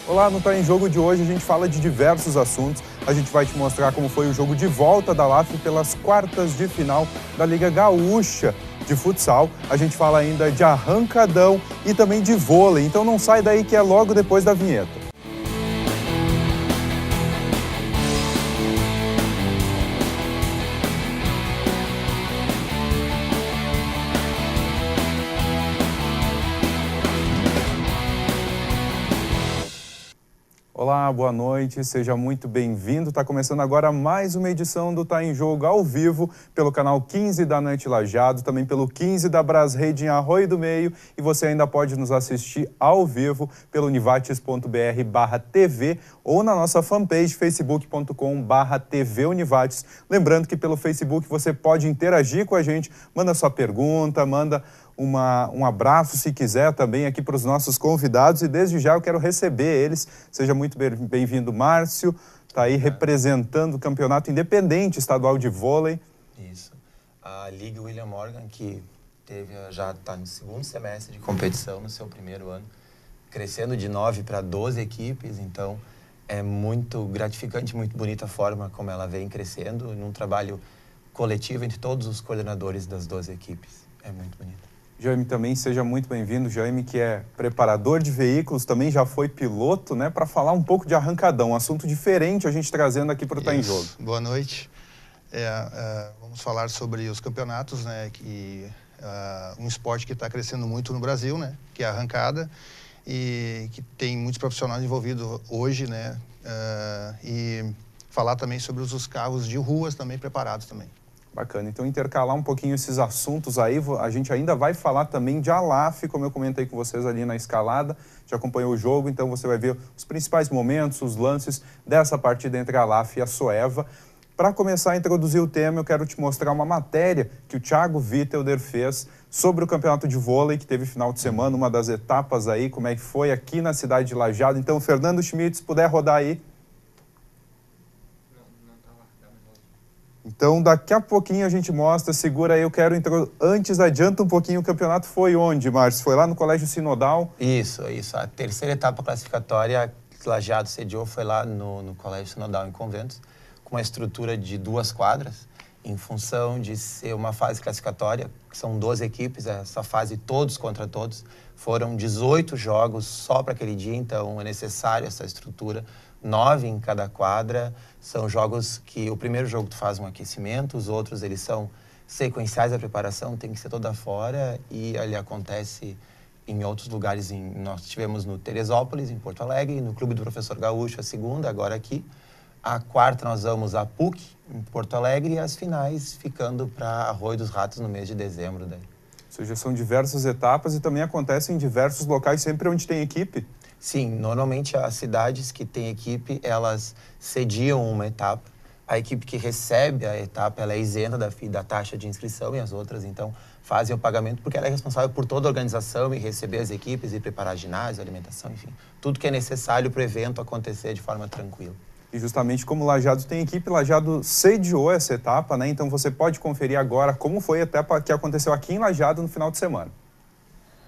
Olá, no Tá em Jogo de hoje a gente fala de diversos assuntos. A gente vai te mostrar como foi o jogo de volta da LAF pelas quartas de final da Liga Gaúcha de futsal. A gente fala ainda de arrancadão e também de vôlei. Então não sai daí que é logo depois da vinheta. Olá, boa noite, seja muito bem-vindo. Está começando agora mais uma edição do Tá em Jogo ao vivo pelo canal 15 da NANT Lajeado, também pelo 15 da Brasrede em Arroio do Meio, e você ainda pode nos assistir ao vivo pelo univates.br/TV ou na nossa fanpage facebook.com/TV Univates. Lembrando que pelo Facebook você pode interagir com a gente, manda sua pergunta, manda um abraço, se quiser, também aqui para os nossos convidados, e desde já eu quero receber eles. Seja muito bem-vindo, Márcio, está aí representando o Campeonato Independente Estadual de Vôlei. Isso. A Liga William Morgan, que já está no segundo semestre de competição, no seu primeiro ano, crescendo de 9 para 12 equipes, então é muito gratificante, muito bonita a forma como ela vem crescendo, num trabalho coletivo entre todos os coordenadores das 12 equipes. É muito bonito. Jaime também, seja muito bem-vindo. Jaime, que é preparador de veículos, também já foi piloto, né? Para falar um pouco de arrancadão, um assunto diferente a gente trazendo aqui para o Tá em Jogo. Boa noite. Vamos falar sobre os campeonatos, né? Um esporte que está crescendo muito no Brasil, né? Que é a arrancada, e que tem muitos profissionais envolvidos hoje, né? E falar também sobre os carros de ruas também preparados também. Bacana, então intercalar um pouquinho esses assuntos aí, a gente ainda vai falar também de ALAF, como eu comentei com vocês ali na escalada, já acompanhou o jogo, então você vai ver os principais momentos, os lances dessa partida entre a ALAF e a Soeva. Para começar a introduzir o tema, eu quero te mostrar uma matéria que o Thiago Wittelder fez sobre o campeonato de vôlei, que teve final de semana, uma das etapas aí, como é que foi aqui na cidade de Lajeado. Então, Fernando Schmidt, se puder rodar aí. Então, daqui a pouquinho a gente mostra, segura aí, antes adianta um pouquinho, o campeonato foi onde, Márcio? Foi lá no Colégio Sinodal? Isso. A terceira etapa classificatória que Lajeado sediou foi lá no Colégio Sinodal, em Conventos, com uma estrutura de 2 quadras, em função de ser uma fase classificatória, que são 12 equipes, essa fase todos contra todos, foram 18 jogos só para aquele dia, então é necessário essa estrutura, 9 em cada quadra. São jogos que o primeiro jogo tu faz um aquecimento, os outros eles são sequenciais, a preparação tem que ser toda fora, e ali acontece em outros lugares. Nós tivemos no Teresópolis, em Porto Alegre, no Clube do Professor Gaúcho a segunda, agora aqui. A quarta nós vamos a PUC, em Porto Alegre, e as finais ficando para Arroio dos Ratos no mês de dezembro. Daí. Ou seja, são diversas etapas e também acontecem em diversos locais, sempre onde tem equipe? Sim, normalmente as cidades que têm equipe, elas sediam uma etapa. A equipe que recebe a etapa, ela é isenta da taxa de inscrição, e as outras, então, fazem o pagamento porque ela é responsável por toda a organização e receber as equipes e preparar ginásio, alimentação, enfim. Tudo que é necessário para o evento acontecer de forma tranquila. E justamente como Lajeado tem equipe, Lajeado sediou essa etapa, né? Então você pode conferir agora como foi a etapa que aconteceu aqui em Lajeado no final de semana.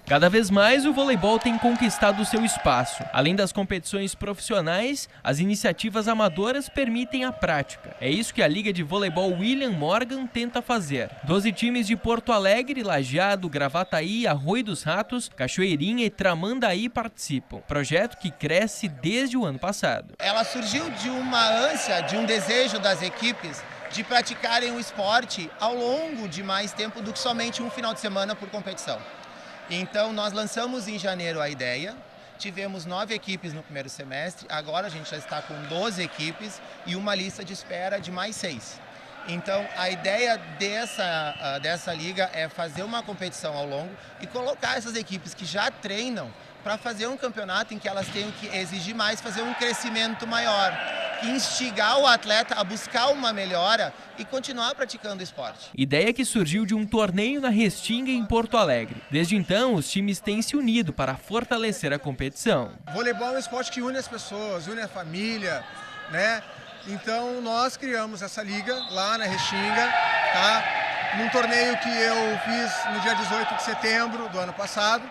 Cada vez mais o voleibol tem conquistado seu espaço. Além das competições profissionais, as iniciativas amadoras permitem a prática. É isso que a Liga de Voleibol William Morgan tenta fazer. 12 times de Porto Alegre, Lajeado, Gravataí, Arroio dos Ratos, Cachoeirinha e Tramandaí participam. Projeto que cresce desde o ano passado. Ela surgiu de uma ânsia, de um desejo das equipes de praticarem o esporte ao longo de mais tempo do que somente um final de semana por competição. Então, nós lançamos em janeiro a ideia, tivemos 9 equipes no primeiro semestre, agora a gente já está com 12 equipes e uma lista de espera de mais 6. Então, a ideia dessa liga é fazer uma competição ao longo e colocar essas equipes que já treinam para fazer um campeonato em que elas tenham que exigir mais, fazer um crescimento maior, instigar o atleta a buscar uma melhora e continuar praticando o esporte. Ideia que surgiu de um torneio na Restinga, em Porto Alegre. Desde então, os times têm se unido para fortalecer a competição. O voleibol é um esporte que une as pessoas, une a família, né? Então, nós criamos essa liga lá na Restinga, tá? Num torneio que eu fiz no dia 18 de setembro do ano passado,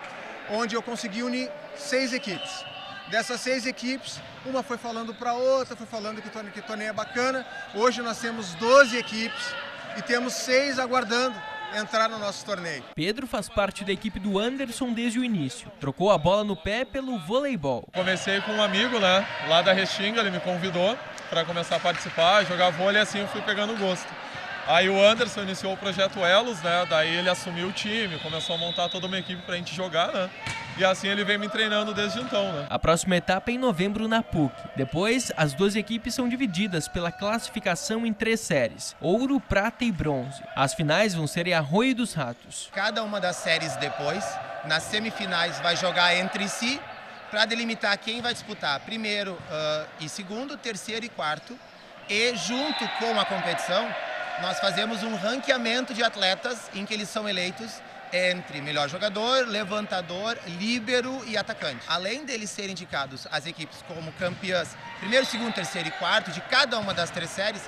onde eu consegui unir 6 equipes. Dessas 6 equipes, uma foi falando para outra, foi falando que o torneio é bacana. Hoje nós temos 12 equipes e temos 6 aguardando entrar no nosso torneio. Pedro faz parte da equipe do Anderson desde o início. Trocou a bola no pé pelo voleibol. Comecei com um amigo, né, lá da Restinga, ele me convidou para começar a participar, jogar vôlei, e assim eu fui pegando gosto. Aí o Anderson iniciou o projeto Elos, né, daí ele assumiu o time, começou a montar toda uma equipe pra gente jogar, né, e assim ele vem me treinando desde então, né. A próxima etapa é em novembro na PUC. Depois, as 12 equipes são divididas pela classificação em 3 séries: ouro, prata e bronze. As finais vão ser em Arroio dos Ratos. Cada uma das séries depois, nas semifinais, vai jogar entre si para delimitar quem vai disputar primeiro e segundo, terceiro e quarto. E junto com a competição, nós fazemos um ranqueamento de atletas em que eles são eleitos entre melhor jogador, levantador, líbero e atacante. Além deles serem indicados as equipes como campeãs primeiro, segundo, terceiro e quarto de cada uma das 3 séries,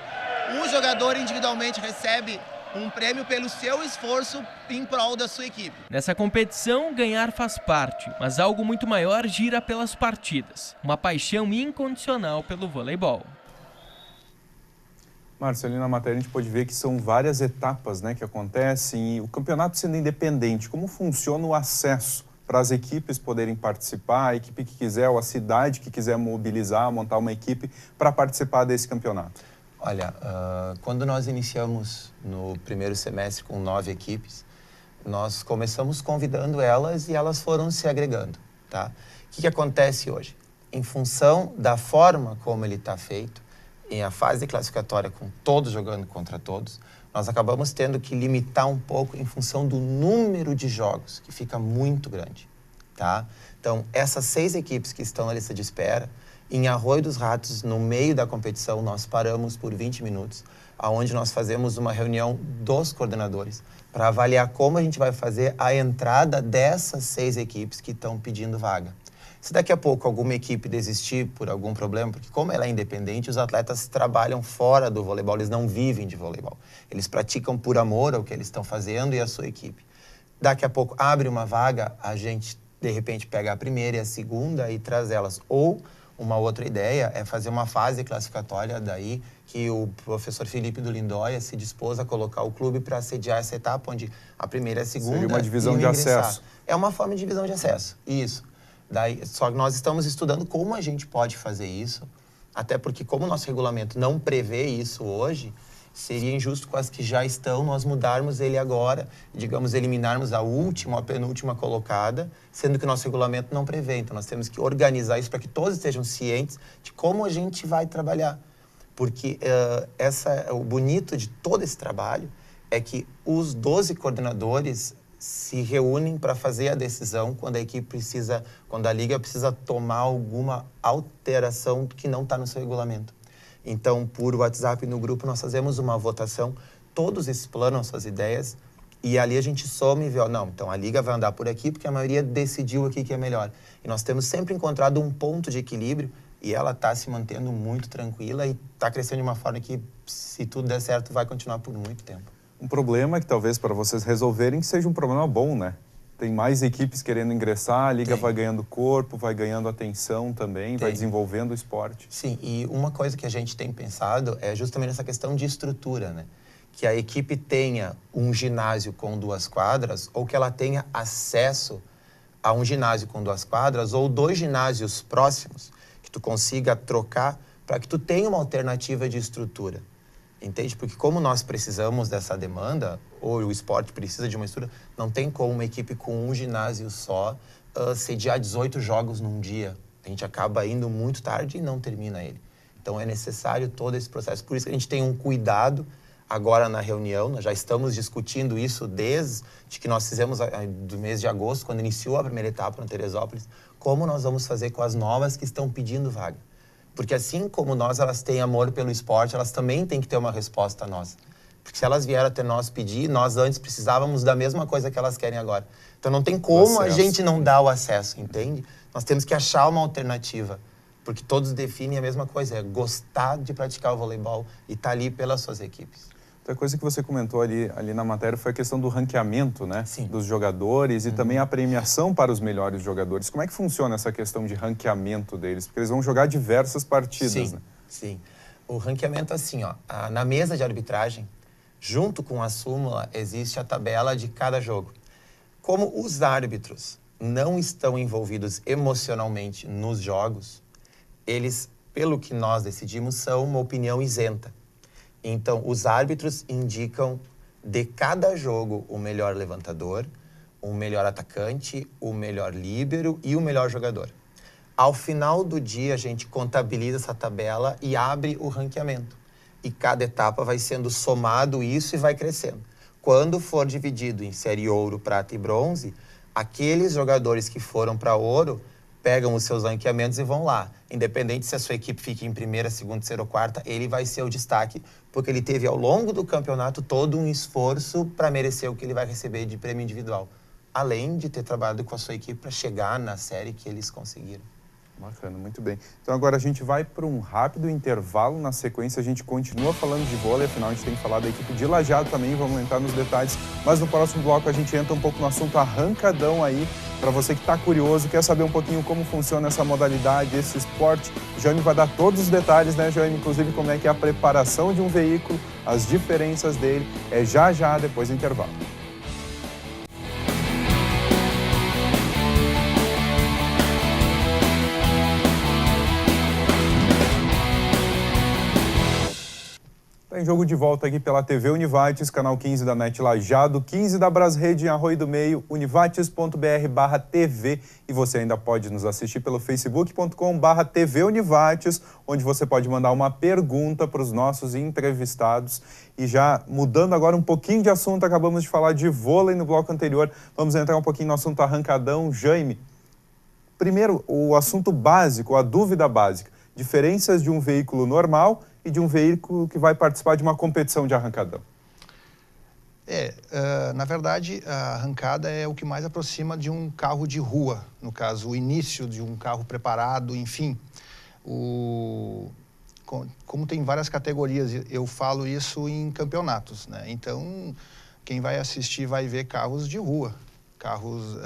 o jogador individualmente recebe um prêmio pelo seu esforço em prol da sua equipe. Nessa competição, ganhar faz parte, mas algo muito maior gira pelas partidas. Uma paixão incondicional pelo voleibol. Márcio, ali na matéria a gente pode ver que são várias etapas, né, que acontecem, e o campeonato sendo independente, como funciona o acesso para as equipes poderem participar, a equipe que quiser ou a cidade que quiser mobilizar, montar uma equipe para participar desse campeonato? Olha, quando nós iniciamos no primeiro semestre com 9 equipes, nós começamos convidando elas e elas foram se agregando, tá? O que acontece hoje? Em função da forma como ele está feito, em a fase classificatória com todos jogando contra todos, nós acabamos tendo que limitar um pouco em função do número de jogos, que fica muito grande, tá? Então, essas 6 equipes que estão na lista de espera, em Arroio dos Ratos, no meio da competição, nós paramos por 20 minutos, onde nós fazemos uma reunião dos coordenadores para avaliar como a gente vai fazer a entrada dessas 6 equipes que estão pedindo vaga. Se daqui a pouco alguma equipe desistir por algum problema, porque como ela é independente, os atletas trabalham fora do voleibol, eles não vivem de voleibol. Eles praticam por amor ao que eles estão fazendo e a sua equipe. Daqui a pouco abre uma vaga, a gente de repente pega a primeira e a segunda e traz elas. Ou uma outra ideia é fazer uma fase classificatória daí que o professor Felipe do Lindóia se dispôs a colocar o clube para sediar essa etapa, onde a primeira e a segunda... Seria uma divisão de acesso. É uma forma de divisão de acesso, isso. Daí, só que nós estamos estudando como a gente pode fazer isso, até porque como o nosso regulamento não prevê isso hoje, seria injusto com as que já estão nós mudarmos ele agora, digamos, eliminarmos a última, a penúltima colocada, sendo que o nosso regulamento não prevê. Então nós temos que organizar isso para que todos estejam cientes de como a gente vai trabalhar. Porque o bonito de todo esse trabalho é que os 12 coordenadores se reúnem para fazer a decisão quando a equipe precisa, quando a liga precisa tomar alguma alteração que não está no seu regulamento. Então, por WhatsApp no grupo, nós fazemos uma votação, todos explanam suas ideias e ali a gente soma e vê, não, então a liga vai andar por aqui porque a maioria decidiu aqui que é melhor. E nós temos sempre encontrado um ponto de equilíbrio e ela está se mantendo muito tranquila e está crescendo de uma forma que, se tudo der certo, vai continuar por muito tempo. Um problema que talvez para vocês resolverem seja um problema bom, né? Tem mais equipes querendo ingressar, a liga vai ganhando corpo, vai ganhando atenção também, vai desenvolvendo o esporte. Sim, e uma coisa que a gente tem pensado é justamente essa questão de estrutura, né? Que a equipe tenha um ginásio com 2 quadras ou que ela tenha acesso a um ginásio com 2 quadras ou 2 ginásios próximos que tu consiga trocar para que tu tenha uma alternativa de estrutura. Entende? Porque como nós precisamos dessa demanda, ou o esporte precisa de uma estrutura, não tem como uma equipe com um ginásio só sediar 18 jogos num dia. A gente acaba indo muito tarde e não termina ele. Então é necessário todo esse processo. Por isso que a gente tem um cuidado agora na reunião, nós já estamos discutindo isso desde que nós fizemos do mês de agosto, quando iniciou a primeira etapa no Teresópolis, como nós vamos fazer com as novas que estão pedindo vaga. Porque assim como nós, elas têm amor pelo esporte, elas também têm que ter uma resposta nossa. Porque se elas vieram até nós pedir, nós antes precisávamos da mesma coisa que elas querem agora. Então não tem como a gente não dar o acesso, entende? Nós temos que achar uma alternativa. Porque todos definem a mesma coisa, é gostar de praticar o voleibol e estar ali pelas suas equipes. Outra coisa que você comentou ali na matéria foi a questão do ranqueamento, né? Sim. Dos jogadores e também a premiação para os melhores jogadores. Como é que funciona essa questão de ranqueamento deles? Porque eles vão jogar diversas partidas, Sim, né? sim. O ranqueamento, assim, ó, na mesa de arbitragem, junto com a súmula, existe a tabela de cada jogo. Como os árbitros não estão envolvidos emocionalmente nos jogos, eles, pelo que nós decidimos, são uma opinião isenta. Então, os árbitros indicam de cada jogo o melhor levantador, o melhor atacante, o melhor líbero e o melhor jogador. Ao final do dia, a gente contabiliza essa tabela e abre o ranqueamento. E cada etapa vai sendo somado isso e vai crescendo. Quando for dividido em série ouro, prata e bronze, aqueles jogadores que foram para ouro pegam os seus ranqueamentos e vão lá. Independente se a sua equipe fique em primeira, segunda, terceira ou quarta, ele vai ser o destaque, porque ele teve ao longo do campeonato todo um esforço para merecer o que ele vai receber de prêmio individual. Além de ter trabalhado com a sua equipe para chegar na série que eles conseguiram. Bacana, muito bem. Então agora a gente vai para um rápido intervalo. Na sequência a gente continua falando de vôlei, afinal a gente tem que falar da equipe de Lajeado também, vamos entrar nos detalhes. Mas no próximo bloco a gente entra um pouco no assunto arrancadão aí, para você que está curioso, quer saber um pouquinho como funciona essa modalidade, esse esporte. O Jaime vai dar todos os detalhes, né, Jaime? Inclusive como é que é a preparação de um veículo, as diferenças dele. É já depois do intervalo. Tem jogo de volta aqui pela TV Univates, canal 15 da NET Lajeado, 15 da Brasrede em Arroio do Meio, univates.br/TV, e você ainda pode nos assistir pelo facebook.com/TV Univates, onde você pode mandar uma pergunta para os nossos entrevistados. E já mudando agora um pouquinho de assunto, acabamos de falar de vôlei no bloco anterior, vamos entrar um pouquinho no assunto arrancadão. Jaime, primeiro o assunto básico, a dúvida básica, diferenças de um veículo normal e de um veículo que vai participar de uma competição de arrancadão. Na verdade, a arrancada é o que mais aproxima de um carro de rua, no caso, o início de um carro preparado, enfim. Como tem várias categorias, eu falo isso em campeonatos, né? Então, quem vai assistir vai ver carros de rua, carros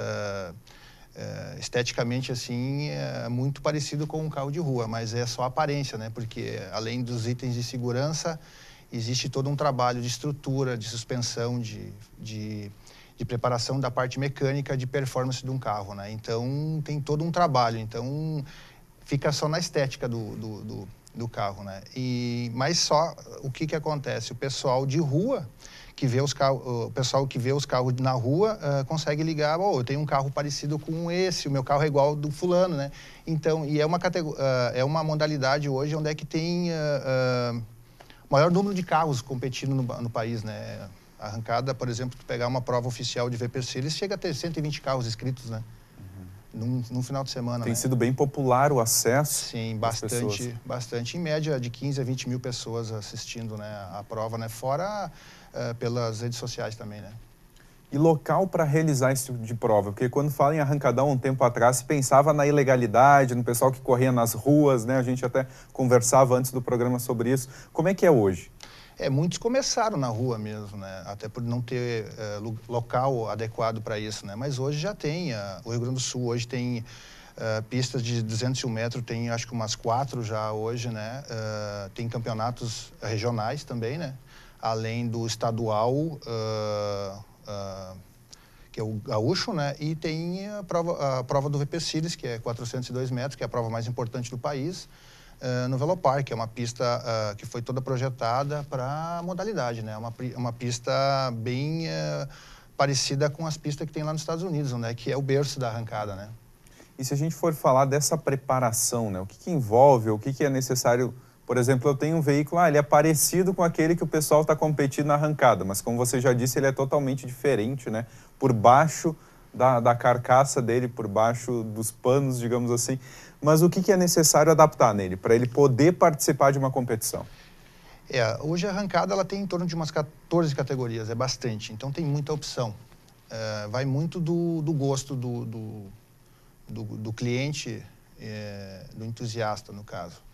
esteticamente assim muito parecido com um carro de rua, mas é só aparência, né? Porque além dos itens de segurança, existe todo um trabalho de estrutura, de suspensão, de preparação da parte mecânica de performance de um carro, né? Então tem todo um trabalho, então fica só na estética do carro, né? Mas só o que acontece? O pessoal de rua que vê os carros, o pessoal que vê os carros na rua consegue ligar, eu tenho um carro parecido com esse, o meu carro é igual ao do fulano, né? Então, e é uma modalidade hoje onde é que tem maior número de carros competindo no país, né? A arrancada, por exemplo, tu pegar uma prova oficial de VP Series, chega a ter 120 carros inscritos, né? Num final de semana. Tem sido bem popular o acesso. Sim, bastante. Em média, de 15 a 20 mil pessoas assistindo, né, a prova, né? Fora pelas redes sociais também, né? E local para realizar esse tipo de prova? Porque quando fala em arrancadão, um tempo atrás, se pensava na ilegalidade, no pessoal que corria nas ruas, né? A gente até conversava antes do programa sobre isso. Como é que é hoje? Muitos começaram na rua mesmo, né? Até por não ter local adequado para isso, né? Mas hoje já tem. O Rio Grande do Sul hoje tem pistas de 201 metros, tem acho que umas 4 já hoje, né? Tem campeonatos regionais também, né? Além do estadual, que é o gaúcho, né? E tem a prova do VP Series, que é 402 metros, que é a prova mais importante do país. No Velopark, que é uma pista que foi toda projetada para modalidade, né? Uma pista bem parecida com as pistas que tem lá nos Estados Unidos, né? Que é o berço da arrancada, né? E se a gente for falar dessa preparação, né? O que envolve, o que é necessário? Por exemplo, eu tenho um veículo, ele é parecido com aquele que o pessoal está competindo na arrancada, mas como você já disse, ele é totalmente diferente, né? Por baixo da carcaça dele, por baixo dos panos, digamos assim. Mas o que é necessário adaptar nele para ele poder participar de uma competição? Hoje a arrancada ela tem em torno de umas 14 categorias, é bastante, então tem muita opção. Vai muito do gosto do cliente, do entusiasta, no caso.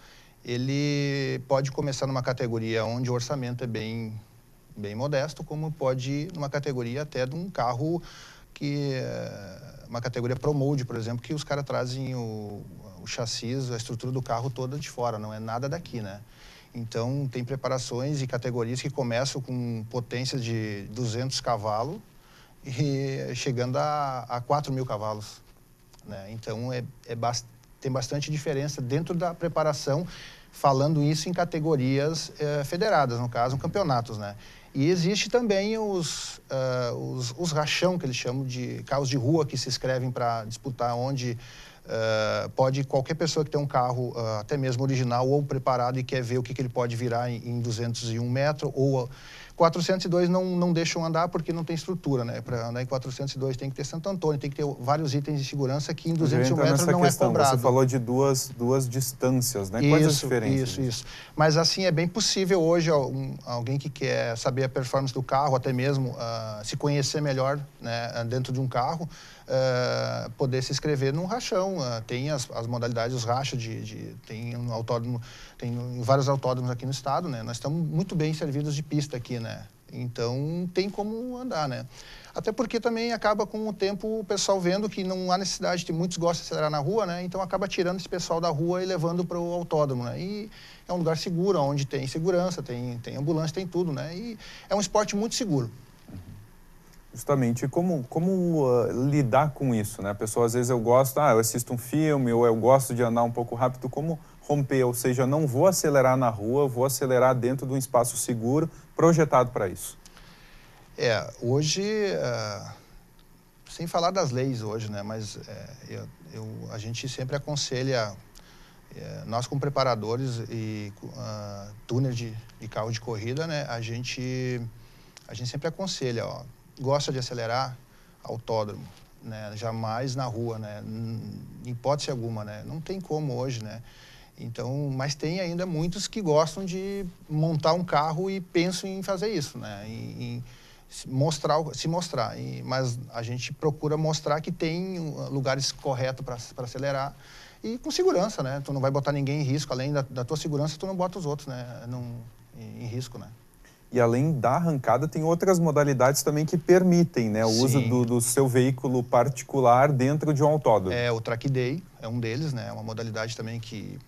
Ele pode começar numa categoria onde o orçamento é bem bem modesto, como pode ir numa categoria até de um carro que... uma categoria Pro Mode, por exemplo, que os caras trazem o chassi, a estrutura do carro toda de fora, não é nada daqui, né? Então, tem preparações e categorias que começam com potência de 200 cavalos e chegando a 4.000 cavalos, né? Então, tem bastante diferença dentro da preparação, falando isso em categorias federadas, no caso, campeonatos, né? E existe também os rachão, que eles chamam de carros de rua, que se inscrevem para disputar, onde pode qualquer pessoa que tem um carro, até mesmo original ou preparado e quer ver o que ele pode virar em 201 metros, ou 402 não deixam andar porque não tem estrutura, né? Para andar em 402 tem que ter Santo Antônio, tem que ter vários itens de segurança que em 201 metros não é cobrado. Você falou de duas distâncias, né? Quais as diferenças? Isso. Mas assim, é bem possível hoje alguém que quer saber a performance do carro, até mesmo se conhecer melhor, né, dentro de um carro, poder se inscrever num rachão. Tem as modalidades, os rachos tem um autódromo, tem vários autódromos aqui no estado, né? Nós estamos muito bem servidos de pista aqui, né? Então, tem como andar, né? Até porque também acaba com o tempo o pessoal vendo que não há necessidade, que muitos gostam de acelerar na rua, né? Então, acaba tirando esse pessoal da rua e levando para o autódromo, né? E é um lugar seguro, onde tem segurança, tem ambulância, tem tudo, né? E é um esporte muito seguro. Justamente, como lidar com isso, né? A pessoa, às vezes, eu assisto um filme, ou eu gosto de andar um pouco rápido, como romper? Ou seja, não vou acelerar na rua, vou acelerar dentro de um espaço seguro, projetado para isso. Hoje, sem falar das leis hoje, né? Mas a gente sempre aconselha, nós como preparadores e tuner de carro de corrida, né? A gente sempre aconselha, gosta de acelerar, autódromo, né? Jamais na rua, né? Em hipótese alguma, né? Não tem como hoje, né? Então, mas tem ainda muitos que gostam de montar um carro e pensam em fazer isso, né? Em se mostrar. Mas a gente procura mostrar que tem lugares corretos para acelerar e com segurança, né? Tu não vai botar ninguém em risco, além da tua segurança, tu não bota os outros, né? Em risco, né? E além da arrancada, tem outras modalidades também que permitem, né, o uso do seu veículo particular dentro de um autódromo. O Track Day é um deles, né? É uma modalidade também que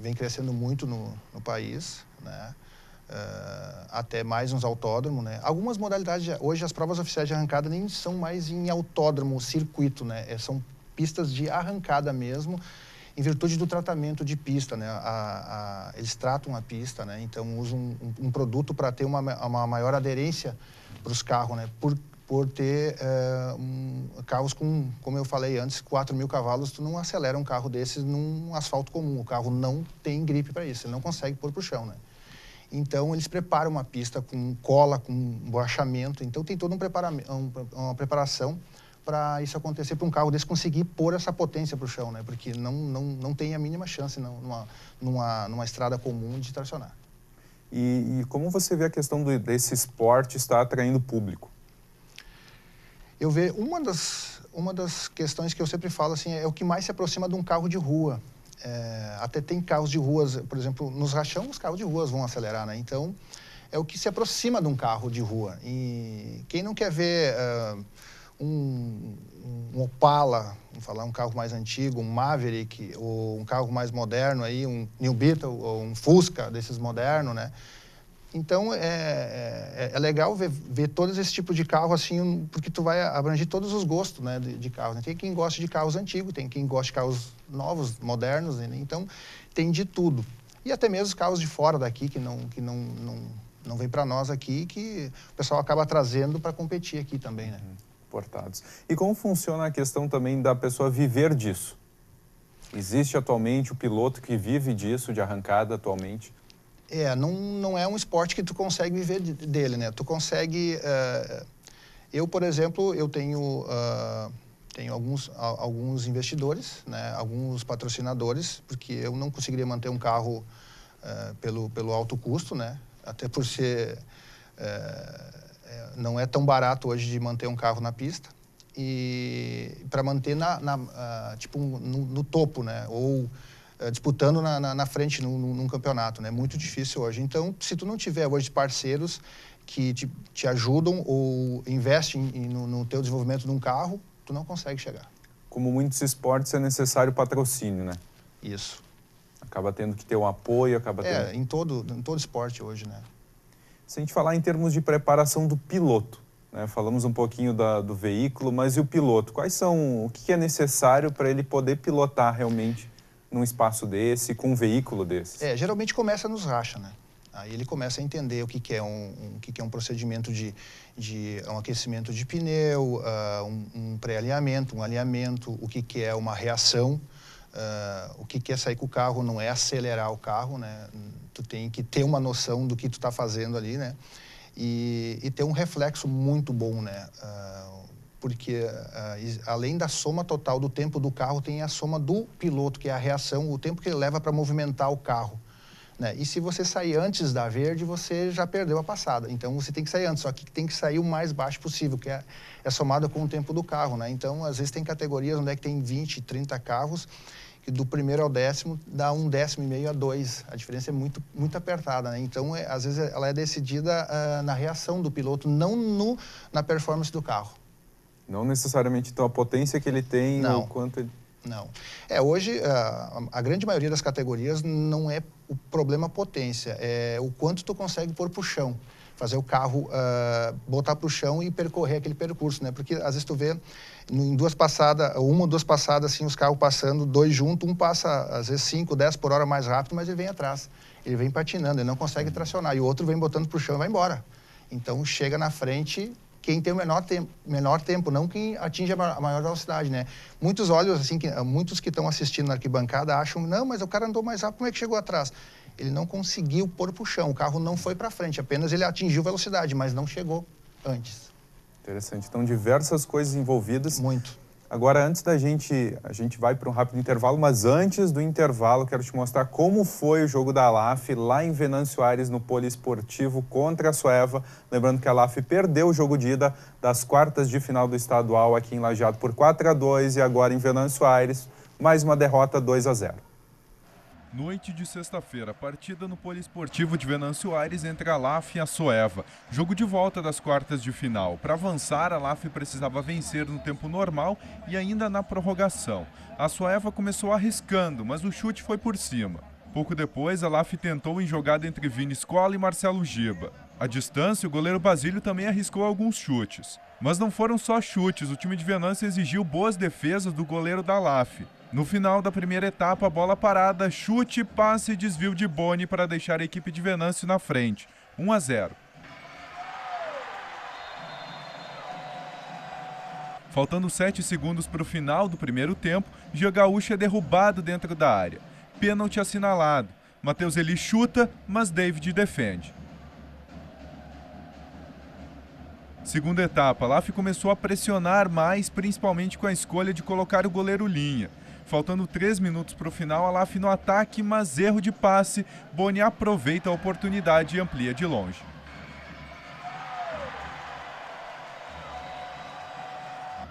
vem crescendo muito no país, né? Até mais nos autódromos, né? Algumas modalidades, hoje as provas oficiais de arrancada nem são mais em autódromo, circuito, né? São pistas de arrancada mesmo, em virtude do tratamento de pista, né? Eles tratam a pista, né? Então usam um produto para ter uma maior aderência para os carros, né? Por ter carros com, como eu falei antes, 4.000 cavalos, tu não acelera um carro desses num asfalto comum. O carro não tem gripe para isso, ele não consegue pôr para o chão, né? Então, eles preparam uma pista com cola, com borrachamento. Então, tem toda uma preparação para isso acontecer, para um carro desse conseguir pôr essa potência para o chão, né? Porque não tem a mínima chance numa estrada comum de tracionar. E como você vê a questão desse esporte estar atraindo público? Eu vejo uma das questões que eu sempre falo assim, é o que mais se aproxima de um carro de rua. Até tem carros de ruas, por exemplo, nos rachão, os carros de ruas vão acelerar, né? Então, é o que se aproxima de um carro de rua. E quem não quer ver um Opala, vamos falar, um carro mais antigo, um Maverick, ou um carro mais moderno, aí, um New Beetle, ou um Fusca desses modernos, né? Então, é legal ver todos esses tipos de carro, assim, porque tu vai abranger todos os gostos, né, de carros, né? Tem quem gosta de carros antigos, tem quem gosta de carros novos, modernos, né? Então, tem de tudo. E até mesmo os carros de fora daqui, que não vem para nós aqui, que o pessoal acaba trazendo para competir aqui também, né? Importados. E como funciona a questão também da pessoa viver disso? Existe atualmente o piloto que vive disso, de arrancada atualmente? Não é um esporte que tu consegue viver dele, né? Tu consegue... eu, por exemplo, eu tenho alguns investidores, né? Alguns patrocinadores, porque eu não conseguiria manter um carro pelo alto custo, né? Até por ser... não é tão barato hoje de manter um carro na pista. E para manter tipo, no topo, né? Ou disputando na frente num campeonato, né? Muito difícil hoje. Então, se tu não tiver hoje parceiros que te ajudam ou investem no teu desenvolvimento de um carro, tu não consegue chegar. Como muitos esportes, é necessário patrocínio, né? Isso. Acaba tendo que ter um apoio, acaba tendo... Em todo esporte hoje, né? Se a gente falar em termos de preparação do piloto, né? Falamos um pouquinho do veículo, mas e o piloto? O que é necessário para ele poder pilotar realmente num espaço desse, com um veículo desse? Geralmente começa nos racha, né? Aí ele começa a entender o que é um procedimento de um aquecimento de pneu, um pré-alinhamento, um alinhamento, o que é uma reação, o que é sair com o carro, não é acelerar o carro, né? Tu tem que ter uma noção do que tu está fazendo ali, né? E ter um reflexo muito bom, né? Porque além da soma total do tempo do carro, tem a soma do piloto, que é a reação, o tempo que ele leva para movimentar o carro, né? E se você sair antes da verde, você já perdeu a passada. Então, você tem que sair antes, só que tem que sair o mais baixo possível, que é somado com o tempo do carro, né? Então, às vezes tem categorias onde é que tem 20, 30 carros, que do primeiro ao 10º dá 1,5 décimo a 2. A diferença é muito apertada, né? Então, às vezes ela é decidida na reação do piloto, não na performance do carro. Não necessariamente, então, a potência que ele tem ou quanto ele... Não. Hoje, a grande maioria das categorias não é o problema potência, é o quanto tu consegue pôr pro chão. Fazer o carro botar pro chão e percorrer aquele percurso, né? Porque, às vezes, tu vê em uma ou duas passadas, assim, os carros passando, dois juntos, um passa, às vezes, 5, 10 por hora mais rápido, mas ele vem atrás. Ele vem patinando, ele não consegue tracionar. E o outro vem botando pro chão e vai embora. Então, chega na frente... quem tem o menor tempo, não quem atinge a maior velocidade, né? Muitos olhos, assim, muitos que estão assistindo na arquibancada acham, não, mas o cara andou mais rápido, como é que chegou atrás? Ele não conseguiu pôr pro chão, o carro não foi para frente, apenas ele atingiu velocidade, mas não chegou antes. Interessante. Então, diversas coisas envolvidas. Muito. Agora, antes a gente vai para um rápido intervalo, mas antes do intervalo, quero te mostrar como foi o jogo da LAF lá em Venâncio Aires, no poliesportivo, contra a Soeva. Lembrando que a LAF perdeu o jogo de ida das quartas de final do estadual aqui em Lajeado por 4-2 e agora em Venâncio Aires, mais uma derrota 2-0. Noite de sexta-feira, partida no poliesportivo de Venâncio Aires entre a LAF e a Soeva. Jogo de volta das quartas de final. Para avançar, a LAF precisava vencer no tempo normal e ainda na prorrogação. A Soeva começou arriscando, mas o chute foi por cima. Pouco depois, a LAF tentou em jogada entre Vini Scola e Marcelo Giba. À distância, o goleiro Basílio também arriscou alguns chutes. Mas não foram só chutes, o time de Venâncio exigiu boas defesas do goleiro da LAF. No final da primeira etapa, a bola parada, chute, passe e desvio de Boni para deixar a equipe de Venâncio na frente. 1-0. Faltando 7 segundos para o final do primeiro tempo, Gia Gaúcho é derrubado dentro da área. Pênalti assinalado. Matheus Eli chuta, mas David defende. Segunda etapa, a LAF começou a pressionar mais, principalmente com a escolha de colocar o goleiro linha. Faltando 3 minutos para o final, a LAF no ataque, mas erro de passe. Boni aproveita a oportunidade e amplia de longe.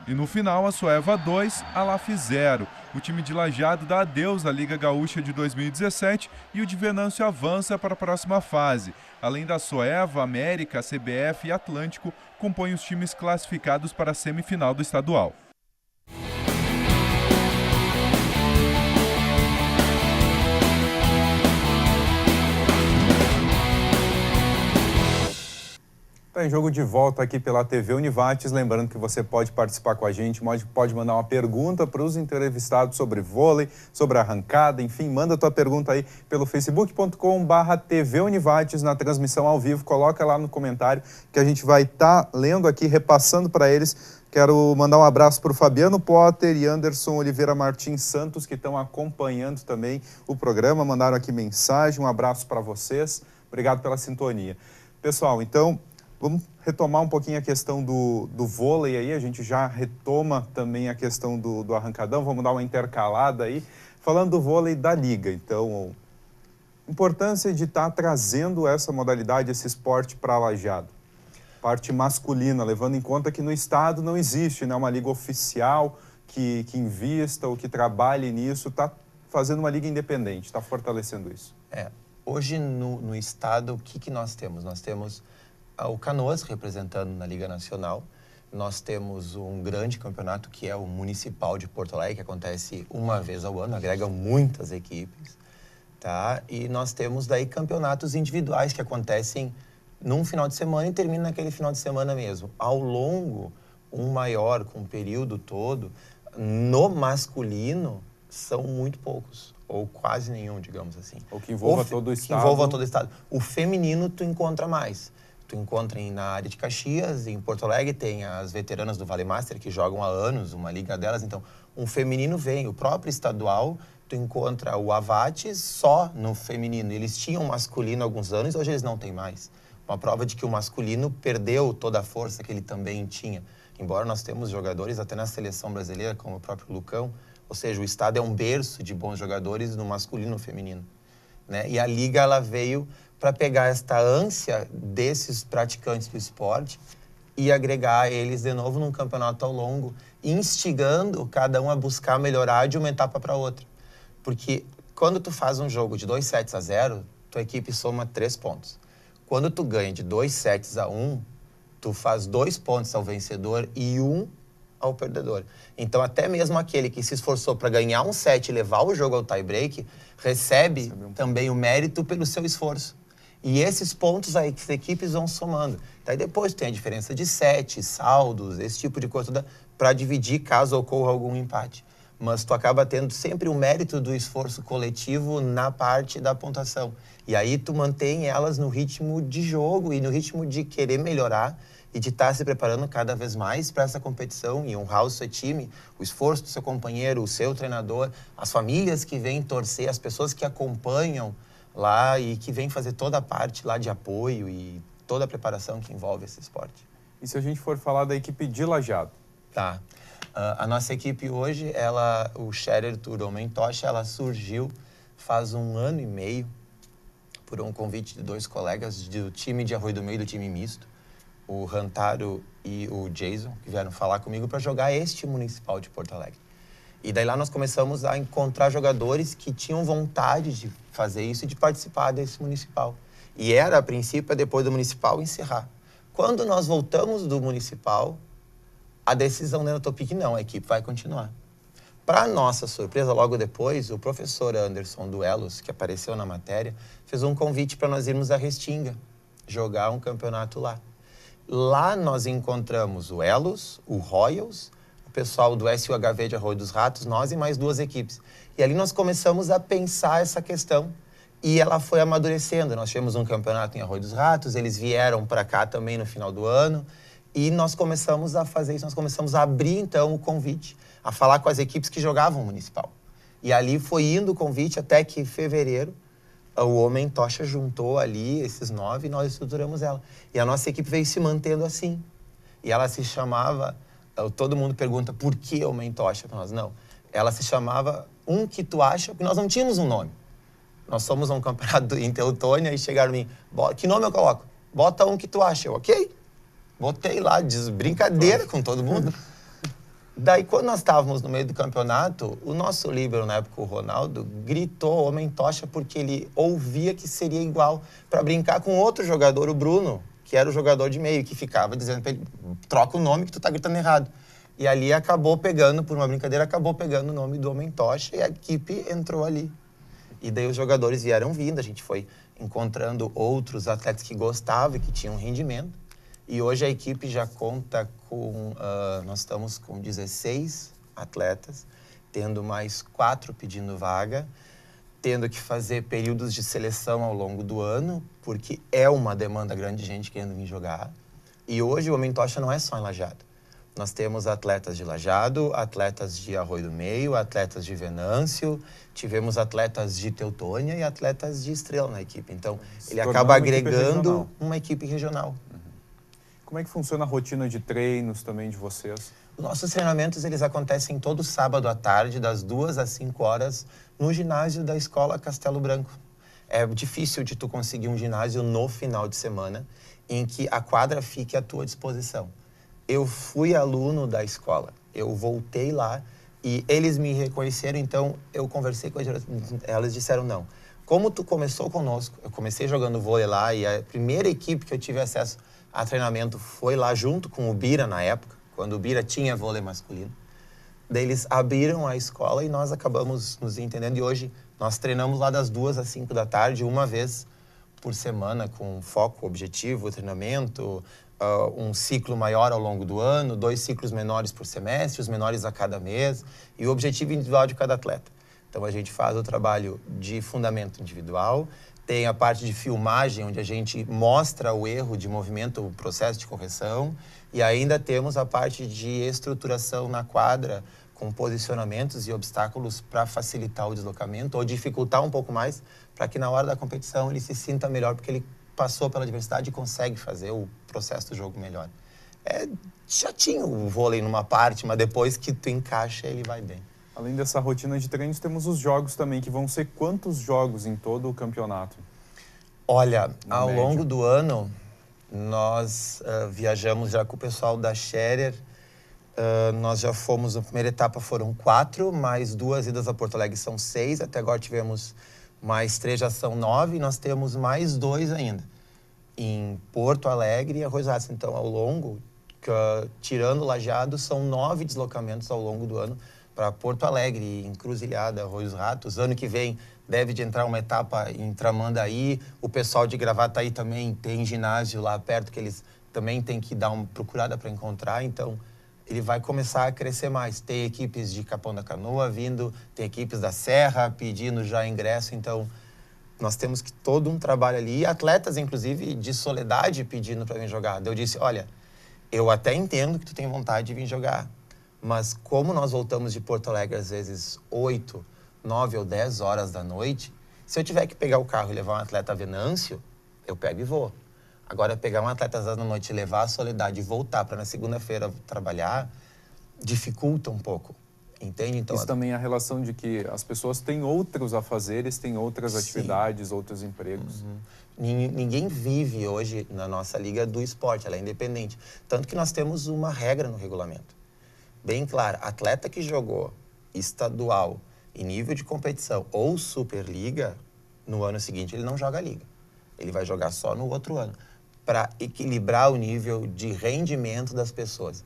E no final, a Soeva 2, a LAF 0. O time de Lajeado dá adeus à Liga Gaúcha de 2017 e o de Venâncio avança para a próxima fase. Além da Soeva, América, CBF e Atlântico, compõem os times classificados para a semifinal do estadual. Em jogo de volta aqui pela TV Univates, lembrando que você pode participar com a gente, pode mandar uma pergunta para os entrevistados sobre vôlei, sobre arrancada, enfim, manda a tua pergunta aí pelo facebook.com/TV Univates na transmissão ao vivo, coloca lá no comentário que a gente vai estar lendo aqui, repassando para eles. Quero mandar um abraço para o Fabiano Potter e Anderson Oliveira Martins Santos, que estão acompanhando também o programa, mandaram aqui mensagem, um abraço para vocês, obrigado pela sintonia. Pessoal, então... vamos retomar um pouquinho a questão do vôlei aí, a gente já retoma também a questão do arrancadão, vamos dar uma intercalada aí, falando do vôlei da Liga. Então, importância de estar trazendo essa modalidade, esse esporte para Lajeado. Parte masculina, levando em conta que no estado não existe, né, uma liga oficial que invista ou que trabalhe nisso, está fazendo uma liga independente, está fortalecendo isso. Hoje no estado, o que nós temos? Nós temos o Canoas representando na Liga Nacional. Nós temos um grande campeonato que é o Municipal de Porto Alegre, que acontece uma vez ao ano, agrega muitas equipes, tá? E nós temos daí campeonatos individuais que acontecem num final de semana e terminam naquele final de semana mesmo. Ao longo, um maior, com o período todo, no masculino, são muito poucos, ou quase nenhum, digamos assim. Ou que envolva todo o estado. Que envolva todo o estado. O feminino tu encontra mais. Tu encontra na área de Caxias, em Porto Alegre tem as veteranas do Vale Master que jogam há anos, uma liga delas. Então, um feminino vem. O próprio estadual, tu encontra o Avates só no feminino. Eles tinham masculino há alguns anos, hoje eles não têm mais. Uma prova de que o masculino perdeu toda a força que ele também tinha. Embora nós temos jogadores até na seleção brasileira, como o próprio Lucão. Ou seja, o estado é um berço de bons jogadores no masculino e no feminino, né? E a liga, ela veio para pegar esta ânsia desses praticantes do esporte e agregar eles de novo num campeonato ao longo, instigando cada um a buscar melhorar de uma etapa para outra. Porque quando tu faz um jogo de 2-0, tua equipe soma 3 pontos. Quando tu ganha de 2-1, tu faz 2 pontos ao vencedor e 1 ao perdedor. Então, até mesmo aquele que se esforçou para ganhar um set e levar o jogo ao tie-break, recebe também o mérito pelo seu esforço. E esses pontos aí que as equipes vão somando. Daí depois tem a diferença de sete, saldos, esse tipo de coisa para dividir caso ocorra algum empate. Mas tu acaba tendo sempre o mérito do esforço coletivo na parte da pontuação. E aí tu mantém elas no ritmo de jogo e no ritmo de querer melhorar e de estar se preparando cada vez mais para essa competição e honrar o seu time, o esforço do seu companheiro, o seu treinador, as famílias que vêm torcer, as pessoas que acompanham lá e que vêm fazer toda a parte lá de apoio e toda a preparação que envolve esse esporte. E se a gente for falar da equipe de Lajeado? Tá. A nossa equipe hoje, o Scherer Tour Homem Tocha, ela surgiu faz 1 ano e meio por um convite de 2 colegas do time de Arroio do Meio, do time misto, o Rantaro e o Jason, que vieram falar comigo para jogar este Municipal de Porto Alegre. E daí lá nós começamos a encontrar jogadores que tinham vontade de fazer isso e de participar desse Municipal. E era, a princípio, depois do Municipal, encerrar. Quando nós voltamos do Municipal, a decisão da Topic não, a equipe vai continuar. Para nossa surpresa, logo depois, o professor Anderson do Elos, que apareceu na matéria, fez um convite para nós irmos à Restinga, jogar um campeonato lá. Lá nós encontramos o Elos, o Royals, o pessoal do SUHV de Arroio dos Ratos, nós e mais 2 equipes. E ali nós começamos a pensar essa questão e ela foi amadurecendo. Nós tivemos um campeonato em Arroio dos Ratos, eles vieram para cá também no final do ano e nós começamos a fazer isso, nós começamos a abrir então o convite, a falar com as equipes que jogavam o Municipal. E ali foi indo o convite até que em fevereiro o Homem Tocha juntou ali esses 9 e nós estruturamos ela. E a nossa equipe veio se mantendo assim. E ela se chamava, todo mundo pergunta por que Homem Tocha para nós. Não, ela se chamava Um Que Tu Acha, porque nós não tínhamos um nome. Nós somos um campeonato em Teutônia e chegaram em mim, que nome eu coloco? Bota Um Que Tu Acha. Eu, ok. Botei lá, brincadeira com todo mundo. Daí, quando nós estávamos no meio do campeonato, o nosso líbero, na época, o Ronaldo, gritou Homem Tocha porque ele ouvia que seria igual para brincar com outro jogador, o Bruno, que era o jogador de meio, que ficava dizendo para ele, troca o nome que tu tá gritando errado. E ali acabou pegando, por uma brincadeira, acabou pegando o nome do Homem Tocha e a equipe entrou ali. E daí os jogadores vieram vindo, a gente foi encontrando outros atletas que gostavam e que tinham rendimento. E hoje a equipe já conta com, nós estamos com 16 atletas, tendo mais 4 pedindo vaga, tendo que fazer períodos de seleção ao longo do ano, porque é uma demanda grande de gente querendo vir jogar. E hoje o Homem Tocha não é só em Lajeado. Nós temos atletas de Lajeado, atletas de Arroio do Meio, atletas de Venâncio, tivemos atletas de Teutônia e atletas de Estrela na equipe. Então, ele acaba agregando uma equipe regional. Como é que funciona a rotina de treinos também de vocês? Os nossos treinamentos, eles acontecem todo sábado à tarde, das 2 às 5 horas, no ginásio da Escola Castelo Branco. É difícil de tu conseguir um ginásio no final de semana em que a quadra fique à tua disposição. Eu fui aluno da escola, eu voltei lá E eles me reconheceram, então eu conversei com elas disseram não. Como tu começou conosco, eu comecei jogando vôlei lá e a primeira equipe que eu tive acesso a treinamento foi lá junto com o Bira na época, quando o Bira tinha vôlei masculino. Daí eles abriram a escola e nós acabamos nos entendendo. E hoje nós treinamos lá das 2 às 5 da tarde, uma vez por semana, com foco, objetivo, treinamento, um ciclo maior ao longo do ano, 2 ciclos menores por semestre, os menores a cada mês, e o objetivo individual de cada atleta. Então a gente faz o trabalho de fundamento individual, tem a parte de filmagem, onde a gente mostra o erro de movimento, o processo de correção, e ainda temos a parte de estruturação na quadra, com posicionamentos e obstáculos para facilitar o deslocamento ou dificultar um pouco mais, para que na hora da competição ele se sinta melhor, porque ele passou pela adversidade e consegue fazer o processo do jogo melhor. É chatinho o vôlei numa parte, mas depois que tu encaixa, ele vai bem. Além dessa rotina de treinos, temos os jogos também, que vão ser quantos jogos em todo o campeonato? Olha, ao longo do ano, nós viajamos já com o pessoal da Scherer. Nós já fomos, na primeira etapa foram 4, mais 2 idas a Porto Alegre são 6. Até agora tivemos mais 3, já são 9. E nós temos mais 2 ainda, em Porto Alegre e Arroio Aço. Então, ao longo, tirando o Lajeado, são 9 deslocamentos ao longo do ano para Porto Alegre, Encruzilhada, Arroios Ratos. Ano que vem deve de entrar uma etapa em Tramandaí. O pessoal de Gravataí também tem ginásio lá perto, que eles também têm que dar uma procurada para encontrar. Então, ele vai começar a crescer mais. Tem equipes de Capão da Canoa vindo, tem equipes da Serra pedindo já ingresso. Então, nós temos todo um trabalho ali. E atletas, inclusive, de Soledade pedindo para vir jogar. Eu disse, olha, eu até entendo que tu tem vontade de vir jogar, mas como nós voltamos de Porto Alegre às vezes 8, 9 ou 10 horas da noite, se eu tiver que pegar o carro e levar um atleta a Venâncio, eu pego e vou. Agora, pegar um atleta às 10 da noite e levar a Soledade e voltar para na segunda-feira trabalhar, dificulta um pouco, entende? Então, isso também é a relação de que as pessoas têm outros afazeres, têm outras Sim. atividades, outros empregos. Ninguém vive hoje na nossa liga do esporte, ela é independente. Tanto que nós temos uma regra no regulamento. Bem clara, atleta que jogou estadual em nível de competição ou Superliga, no ano seguinte ele não joga a liga. Ele vai jogar só no outro ano, para equilibrar o nível de rendimento das pessoas.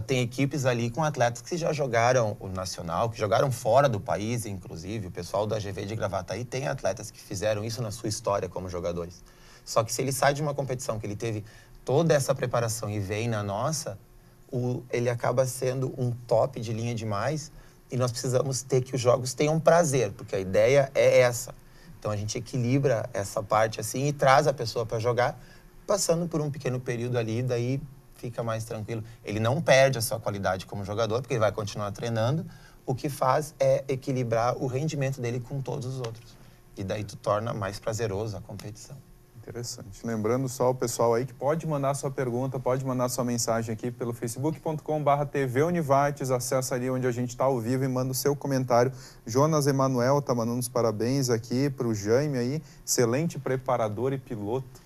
Tem equipes ali com atletas que já jogaram o nacional, que jogaram fora do país, inclusive. O pessoal da GV de Gravataí tem atletas que fizeram isso na sua história como jogadores. Só que se ele sai de uma competição que ele teve toda essa preparação e vem na nossa, ele acaba sendo um top de linha demais e nós precisamos ter que os jogos tenham prazer, porque a ideia é essa. Então a gente equilibra essa parte assim e traz a pessoa para jogar, passando por um pequeno período ali, daí fica mais tranquilo. Ele não perde a sua qualidade como jogador, porque ele vai continuar treinando. O que faz é equilibrar o rendimento dele com todos os outros. E daí tu torna mais prazeroso a competição. Interessante. Lembrando só o pessoal aí que pode mandar sua pergunta, pode mandar sua mensagem aqui pelo facebook.com/TV Univates. Acessa ali onde a gente está ao vivo e manda o seu comentário. Jonas Emanuel tá mandando os parabéns aqui para o Jaime aí. Excelente preparador e piloto.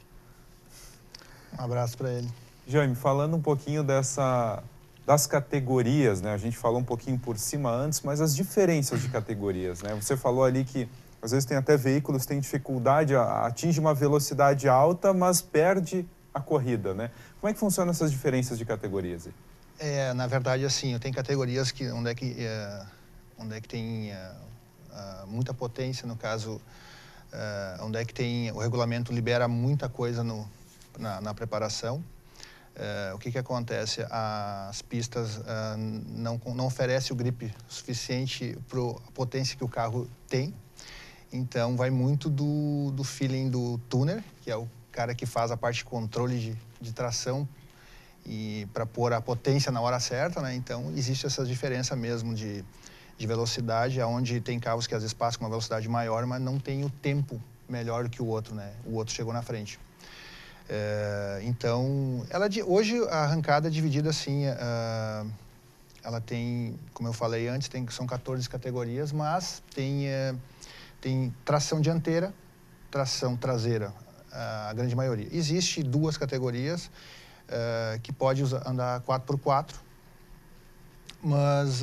Um abraço para ele. Jaime, falando um pouquinho das categorias, né? A gente falou um pouquinho por cima antes, mas as diferenças de categorias, né? Você falou ali que às vezes tem até veículos que têm dificuldade, atinge uma velocidade alta, mas perde a corrida, né? Como é que funcionam essas diferenças de categorias aí? Na verdade, assim, tem categorias onde é que tem muita potência, no caso, onde é que tem o regulamento libera muita coisa na preparação. O que acontece? As pistas não oferecem o grip suficiente para a potência que o carro tem. Então, vai muito do feeling do tuner, que é o cara que faz a parte de controle de tração e para pôr a potência na hora certa, né? Então, existe essa diferença mesmo de velocidade, onde tem carros que às vezes passam com uma velocidade maior, mas não tem o tempo melhor que o outro, né? O outro chegou na frente. Então, hoje a arrancada é dividida assim, ela tem, como eu falei antes, são 14 categorias, mas tem tração dianteira, tração traseira, a grande maioria. Existe 2 categorias que pode andar 4x4, mas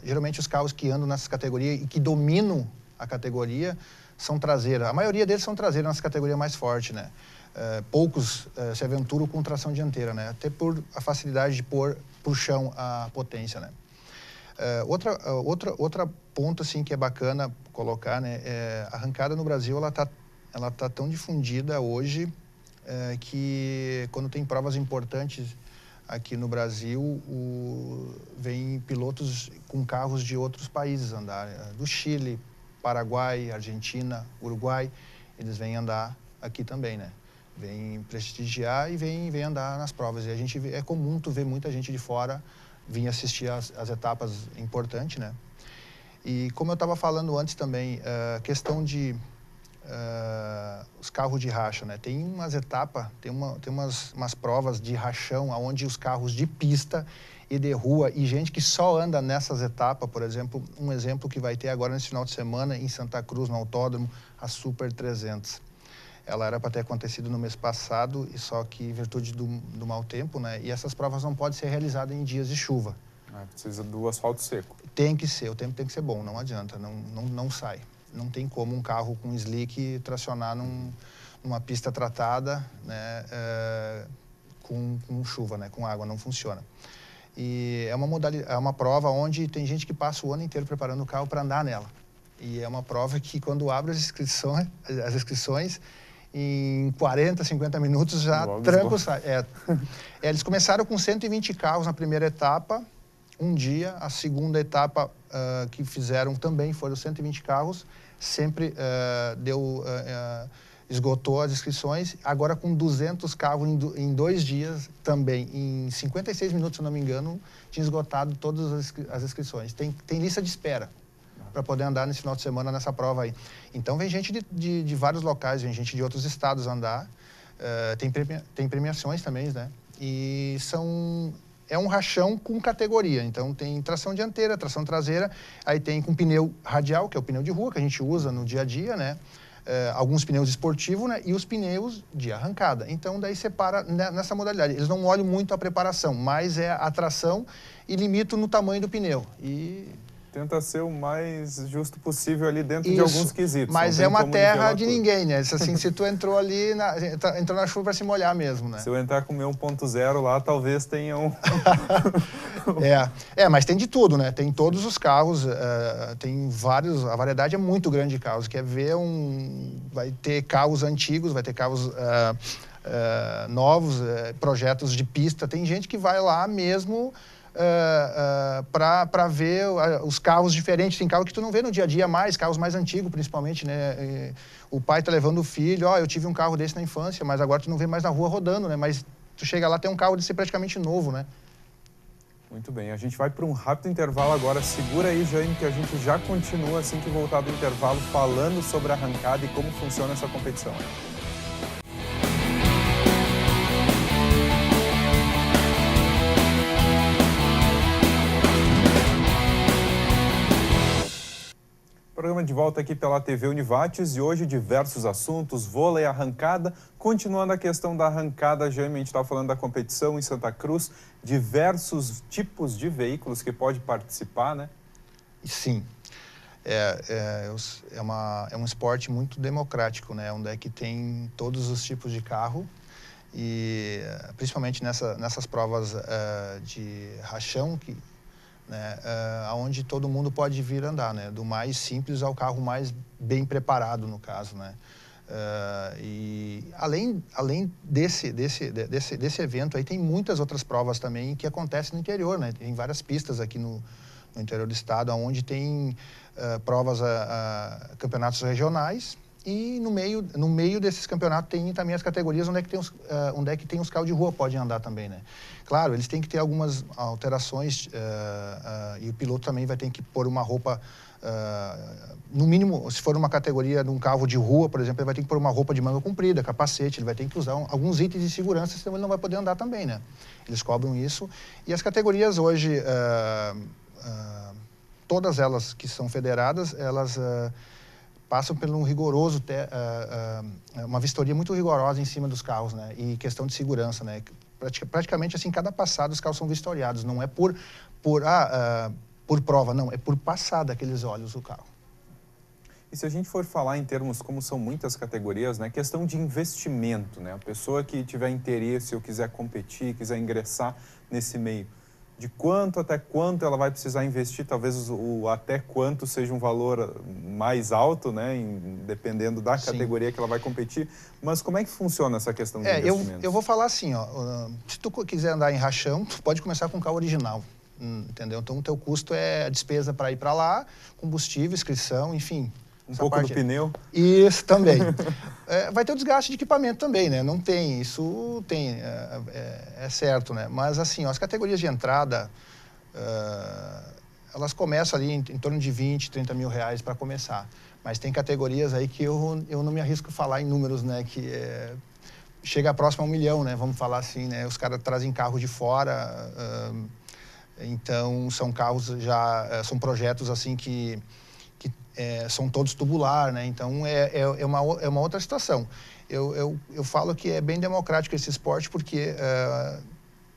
geralmente os carros que andam nessas categorias e que dominam a categoria são traseira. A maioria deles são traseiras nessa categoria mais forte, né? Poucos se aventuram com tração dianteira, né? Até por a facilidade de pôr pro chão a potência, né? Outra ponto assim que é bacana colocar, né? A arrancada no Brasil ela tá tão difundida hoje que quando tem provas importantes aqui no Brasil, vem pilotos com carros de outros países andar, do Chile, Paraguai, Argentina, Uruguai, eles vêm andar aqui também, né? Vêm prestigiar e vêm andar nas provas. E é comum tu ver muita gente de fora vir assistir as etapas importantes, né? E como eu estava falando antes também, questão de os carros de racha, né? Tem umas etapas, tem umas provas de rachão, onde os carros de pista e de rua e gente que só anda nessas etapas, por exemplo, um exemplo que vai ter agora nesse final de semana em Santa Cruz, no autódromo, a Super 300. Ela era para ter acontecido no mês passado, e só que em virtude do mau tempo, né? E essas provas não podem ser realizadas em dias de chuva. Precisa do asfalto seco. Tem que ser, o tempo tem que ser bom, não adianta, não sai. Não tem como um carro com slick tracionar numa pista tratada, né? Com chuva, né? Com água, não funciona. E é uma prova onde tem gente que passa o ano inteiro preparando o carro para andar nela. E é uma prova que quando abre as inscrições em 40, 50 minutos já tranca o sai. Eles começaram com 120 carros na primeira etapa, um dia. A segunda etapa que fizeram também foram 120 carros, sempre esgotou as inscrições. Agora com 200 carros em 2 dias também, em 56 minutos, se não me engano, tinha esgotado todas as inscrições. Tem lista de espera para poder andar nesse final de semana nessa prova aí. Então vem gente de vários locais, vem gente de outros estados andar, tem premiações também, né? E é um rachão com categoria, então tem tração dianteira, tração traseira, aí tem com pneu radial, que é o pneu de rua que a gente usa no dia a dia, né? Alguns pneus esportivos, né? E os pneus de arrancada. Então daí separa nessa modalidade. Eles não olham muito a preparação, mas é a tração e limitam no tamanho do pneu. E tenta ser o mais justo possível ali dentro de alguns quesitos. Mas é uma terra de ninguém, né? Assim, se tu entrou ali, entrou na chuva para se molhar mesmo, né? Se eu entrar com o meu 1.0 lá, talvez tenha um... mas tem de tudo, né? Tem todos os carros, tem vários, a variedade é muito grande de carros. Quer ver vai ter carros antigos, vai ter carros novos, projetos de pista. Tem gente que vai lá mesmo para ver os carros diferentes. Tem carro que tu não vê no dia a dia mais, carros mais antigos principalmente, né? O pai tá levando o filho, eu tive um carro desse na infância, mas agora tu não vê mais na rua rodando, né? Mas tu chega lá, tem um carro desse praticamente novo, né? Muito bem, a gente vai para um rápido intervalo agora. Segura aí, Jane, que a gente já continua assim que voltar do intervalo falando sobre a arrancada e como funciona essa competição. Programa de volta aqui pela TV Univates e hoje diversos assuntos, vôlei, arrancada. Continuando a questão da arrancada, Jaime, a gente estava falando da competição em Santa Cruz, diversos tipos de veículos que pode participar, né? Sim, é um esporte muito democrático, né? Onde é que tem todos os tipos de carro e principalmente nessas provas de rachão, né, onde todo mundo pode vir andar, né, do mais simples ao carro mais bem preparado, no caso, né. E além desse evento aí tem muitas outras provas também que acontecem no interior, né. Tem várias pistas aqui no interior do estado, onde tem provas, campeonatos regionais. E no meio desses campeonatos tem também as categorias onde é que tem os carros de rua podem andar também, né? Claro, eles têm que ter algumas alterações e o piloto também vai ter que pôr uma roupa, no mínimo, se for uma categoria de um carro de rua, por exemplo, ele vai ter que pôr uma roupa de manga comprida, capacete, ele vai ter que usar alguns itens de segurança, senão ele não vai poder andar também, né? Eles cobram isso. E as categorias hoje, todas elas que são federadas, elas passam por um rigoroso, uma vistoria muito rigorosa em cima dos carros, né? E questão de segurança, né? praticamente assim, cada passada os carros são vistoriados, não é por prova, não, é por passar daqueles olhos o carro. E se a gente for falar em termos, como são muitas categorias, né, questão de investimento, né, a pessoa que tiver interesse ou quiser competir, quiser ingressar nesse meio, de quanto até quanto ela vai precisar investir, talvez o até quanto seja um valor mais alto, né, dependendo da categoria que ela vai competir, mas como é que funciona essa questão de investimento? Eu vou falar assim, ó, se tu quiser andar em rachão, tu pode começar com o carro original, entendeu? Então o teu custo é a despesa para ir para lá, combustível, inscrição, enfim. Um pouco do pneu? Isso, também. Vai ter o desgaste de equipamento também, né? Não tem, isso tem, é certo, né? Mas, assim, ó, as categorias de entrada, elas começam ali em torno de 20, 30 mil reais para começar. Mas tem categorias aí que eu não me arrisco a falar em números, né? Que chega próximo a 1 milhão, né? Vamos falar assim, né? Os caras trazem carro de fora, então são carros já, são projetos assim que são todos tubular, né? Então é uma outra situação. Eu falo que é bem democrático esse esporte porque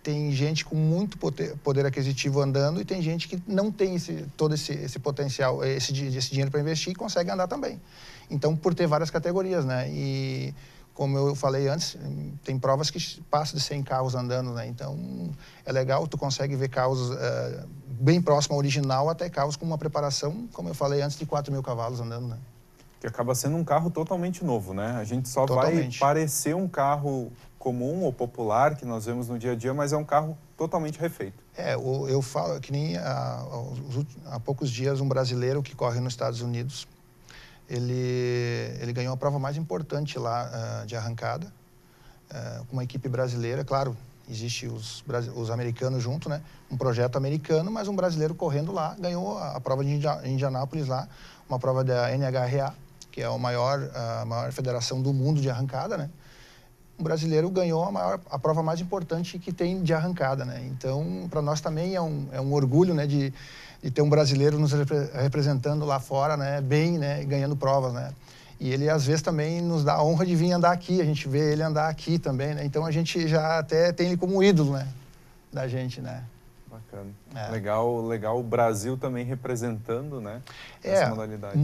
tem gente com muito poder aquisitivo andando e tem gente que não tem todo esse potencial, esse dinheiro para investir e consegue andar também. Então, por ter várias categorias, né? E como eu falei antes, tem provas que passam de 100 carros andando, né? Então, é legal, tu consegue ver carros bem próximo ao original, até carros com uma preparação, como eu falei antes, de 4 mil cavalos andando, né? Que acaba sendo um carro totalmente novo, né? A gente só vai parecer um carro comum ou popular que nós vemos no dia a dia, mas é um carro totalmente refeito. Eu falo que nem há poucos dias um brasileiro que corre nos Estados Unidos, ele ganhou a prova mais importante lá de arrancada, com uma equipe brasileira, claro, existe os americanos junto, né? Um projeto americano, mas um brasileiro correndo lá, ganhou a prova de Indianápolis lá, uma prova da NHRA, que é a maior federação do mundo de arrancada, né? Um brasileiro ganhou a prova mais importante que tem de arrancada, né? Então, para nós também é um orgulho, né, de ter um brasileiro nos representando lá fora, né, bem, né, e ganhando provas, né? E ele, às vezes, também nos dá a honra de vir andar aqui, a gente vê ele andar aqui também, né? Então, a gente já até tem ele como ídolo, né, da gente, né? Bacana. Legal o Brasil também representando, né, essa modalidade.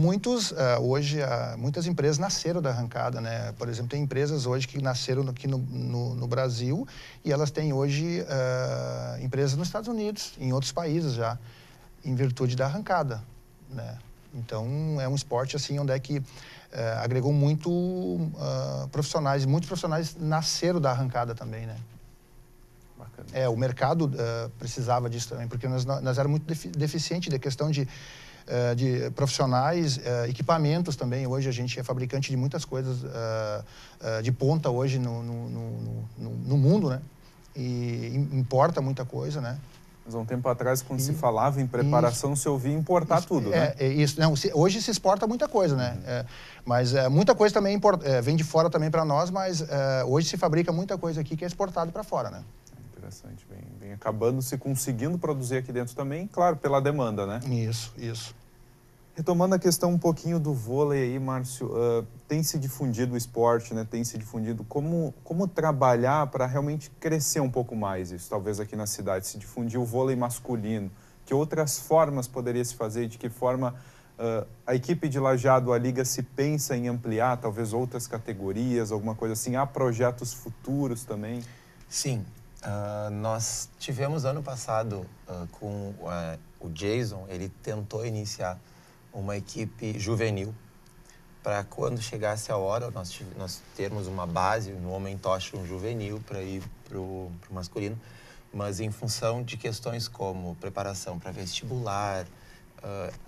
Hoje, muitas empresas nasceram da arrancada, né? Por exemplo, tem empresas hoje que nasceram aqui no Brasil e elas têm hoje empresas nos Estados Unidos, em outros países já, em virtude da arrancada, né? Então, é um esporte, assim, onde é que agregou muitos profissionais nasceram da arrancada também, né? Bacana. O mercado precisava disso também, porque nós éramos muito deficientes da questão de profissionais, equipamentos também. Hoje a gente é fabricante de muitas coisas de ponta hoje no mundo, né? E importa muita coisa, né? Mas há um tempo atrás, quando se falava em preparação, se ouvia importar tudo, né? Hoje se exporta muita coisa, né? Mas muita coisa também vem de fora também para nós, mas hoje se fabrica muita coisa aqui que é exportado para fora, né? Interessante, vem acabando se conseguindo produzir aqui dentro também, claro, pela demanda, né? Isso. Retomando a questão um pouquinho do vôlei aí, Márcio, tem se difundido o esporte, né? Tem se difundido como trabalhar para realmente crescer um pouco mais isso, talvez aqui na cidade, se difundir o vôlei masculino, que outras formas poderia se fazer, de que forma a equipe de Lajeado, a Liga, se pensa em ampliar, talvez outras categorias, alguma coisa assim, há projetos futuros também? Sim, nós tivemos ano passado com o Jason, ele tentou iniciar uma equipe juvenil para quando chegasse a hora nós termos uma base no Homem Tocha, um juvenil para ir para o masculino, mas em função de questões como preparação para vestibular,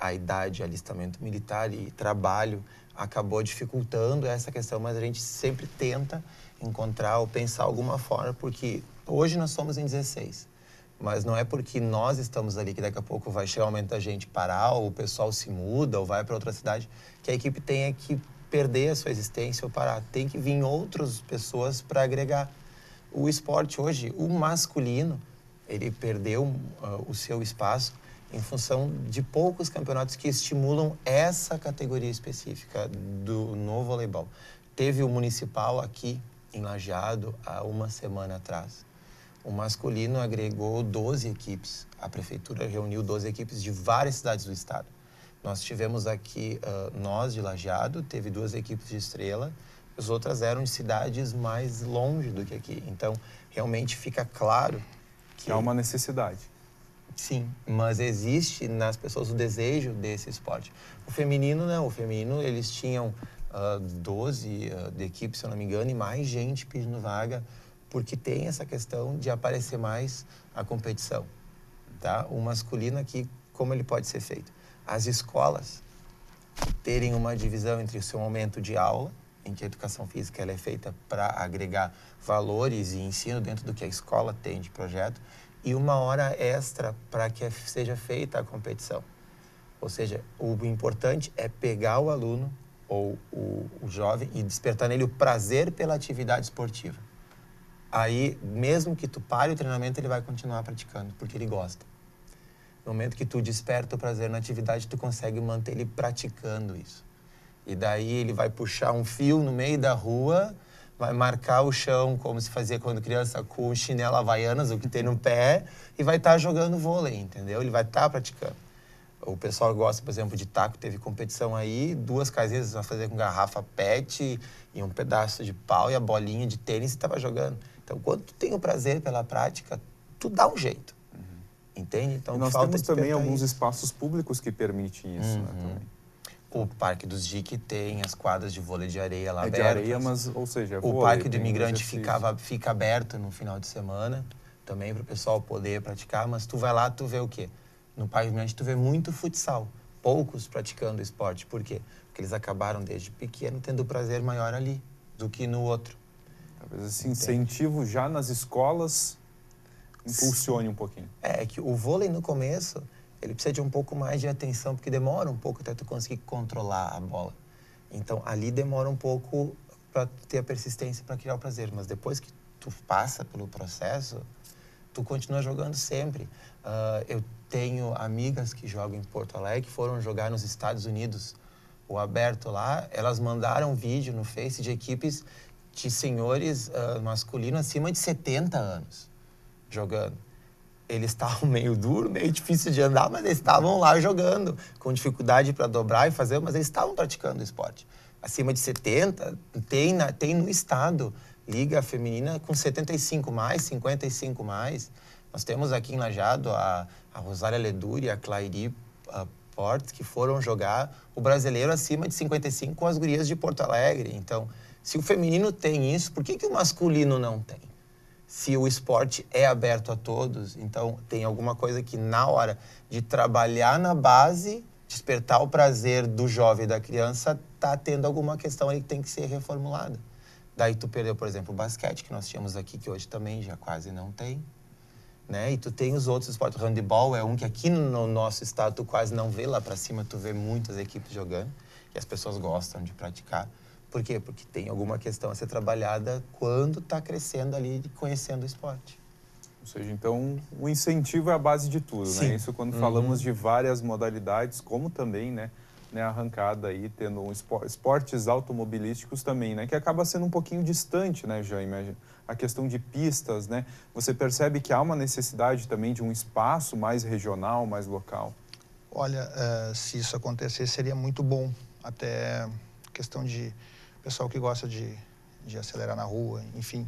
a idade, alistamento militar e trabalho, acabou dificultando essa questão, mas a gente sempre tenta encontrar ou pensar alguma forma, porque hoje nós somos em 16. Mas não é porque nós estamos ali que daqui a pouco vai chegar um momento da gente parar, ou o pessoal se muda, ou vai para outra cidade, que a equipe tenha que perder a sua existência ou parar. Tem que vir outras pessoas para agregar. O esporte hoje, o masculino, ele perdeu o seu espaço em função de poucos campeonatos que estimulam essa categoria específica no voleibol. Teve o municipal aqui em Lajeado há uma semana atrás. O masculino agregou 12 equipes. A prefeitura reuniu 12 equipes de várias cidades do estado. Nós tivemos aqui, nós de Lajeado, teve 2 equipes de Estrela, as outras eram de cidades mais longe do que aqui. Então, realmente fica claro que... há uma necessidade. Sim, mas existe nas pessoas o desejo desse esporte. O feminino não, o feminino eles tinham 12 de equipes, se eu não me engano, e mais gente pedindo vaga, porque tem essa questão de aparecer mais a competição. Tá? O masculino aqui, como ele pode ser feito? As escolas terem uma divisão entre o seu momento de aula, em que a educação física ela é feita para agregar valores e ensino dentro do que a escola tem de projeto, e uma hora extra para que seja feita a competição. Ou seja, o importante é pegar o aluno ou o jovem e despertar nele o prazer pela atividade esportiva. Aí, mesmo que tu pare o treinamento, ele vai continuar praticando, porque ele gosta. No momento que tu desperta o prazer na atividade, tu consegue manter ele praticando isso. E daí ele vai puxar um fio no meio da rua, vai marcar o chão, como se fazia quando criança, com chinelo havaianas, o que tem no pé, e vai estar jogando vôlei, entendeu? Ele vai estar praticando. O pessoal gosta, por exemplo, de taco, teve competição aí, 2 casinhas vai fazer com garrafa PET e um pedaço de pau e a bolinha de tênis e estava jogando. Então, quando tu tem o prazer pela prática, tu dá um jeito. Entende? Então, e nós falta temos também alguns isso. espaços públicos que permitem isso, né, também. O Parque dos Jic tem as quadras de vôlei de areia lá abertas. É de areia, mas, ou seja, o Parque do Imigrante fica aberto no final de semana, também para o pessoal poder praticar, mas tu vai lá, tu vê o quê? No Parque do Imigrante tu vê muito futsal, poucos praticando esporte. Por quê? Porque eles acabaram desde pequeno tendo prazer maior ali do que no outro. Talvez esse incentivo já nas escolas impulsione um pouquinho. É que o vôlei no começo, ele precisa de um pouco mais de atenção, porque demora um pouco até tu conseguir controlar a bola. Então, ali demora um pouco para ter a persistência para criar o prazer. Mas depois que tu passa pelo processo, tu continua jogando sempre. Eu tenho amigas que jogam em Porto Alegre, que foram jogar nos Estados Unidos, o aberto lá. Elas mandaram um vídeo no Face de equipes de senhores masculinos acima de 70 anos jogando. Eles estavam meio duro, meio difícil de andar, mas eles estavam lá jogando, com dificuldade para dobrar e fazer, mas eles estavam praticando o esporte. Acima de 70, tem no estado liga feminina com 75 mais, 55 mais. Nós temos aqui em Lajeado a Rosália Leduri e a Clairi Portes, que foram jogar o brasileiro acima de 55 com as gurias de Porto Alegre. Então, se o feminino tem isso, por que o masculino não tem? Se o esporte é aberto a todos, então tem alguma coisa que na hora de trabalhar na base, despertar o prazer do jovem e da criança, tá tendo alguma questão aí que tem que ser reformulada. Daí tu perdeu, por exemplo, o basquete, que nós tínhamos aqui, que hoje também já quase não tem, né? E tu tem os outros esportes. O handebol é um que aqui no nosso estado tu quase não vê, lá para cima tu vê muitas equipes jogando, e as pessoas gostam de praticar. Por quê? Porque tem alguma questão a ser trabalhada quando está crescendo ali e conhecendo o esporte. Ou seja, então, o incentivo é a base de tudo, Sim. né? Isso quando falamos de várias modalidades, como também, né, a arrancada aí, tendo esportes automobilísticos também, né? Que acaba sendo um pouquinho distante, né, Jaime? A questão de pistas, né? Você percebe que há uma necessidade também de um espaço mais regional, mais local? Olha, se isso acontecer, seria muito bom. Até questão de pessoal que gosta de acelerar na rua, enfim,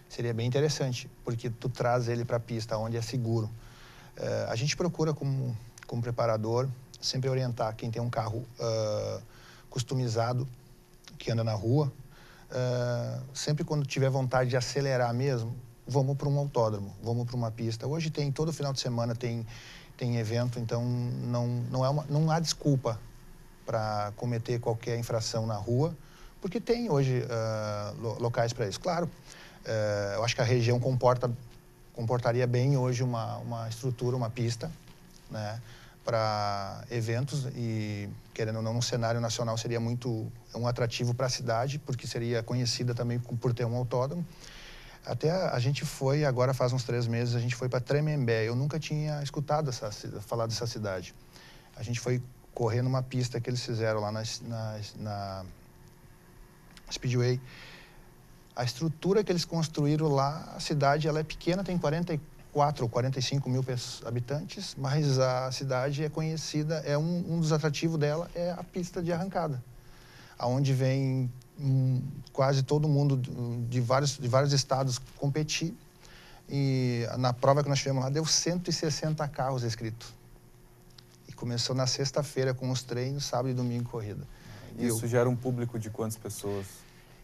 seria bem interessante, porque tu traz ele para a pista, onde é seguro. A gente procura, como preparador, sempre orientar quem tem um carro customizado, que anda na rua, sempre quando tiver vontade de acelerar mesmo, vamos para um autódromo, vamos para uma pista. Hoje tem, todo final de semana tem evento, então não há desculpa para cometer qualquer infração na rua, porque tem hoje locais para isso. Claro, eu acho que a região comportaria bem hoje uma estrutura, uma pista, né, para eventos e, querendo ou não, no cenário nacional seria muito um atrativo para a cidade, porque seria conhecida também por ter um autódromo. Até a gente foi, agora faz uns 3 meses, a gente foi para Tremembé. Eu nunca tinha escutado falar dessa cidade. A gente foi correr numa pista que eles fizeram lá na Speedway. A estrutura que eles construíram lá, a cidade ela é pequena, tem 44 ou 45 mil habitantes, mas a cidade é conhecida, um dos atrativos dela é a pista de arrancada, aonde vem quase todo mundo de vários estados competir. E na prova que nós tivemos lá, deu 160 carros inscritos. E começou na sexta-feira com os treinos, sábado e domingo corrida. Isso gera um público de quantas pessoas?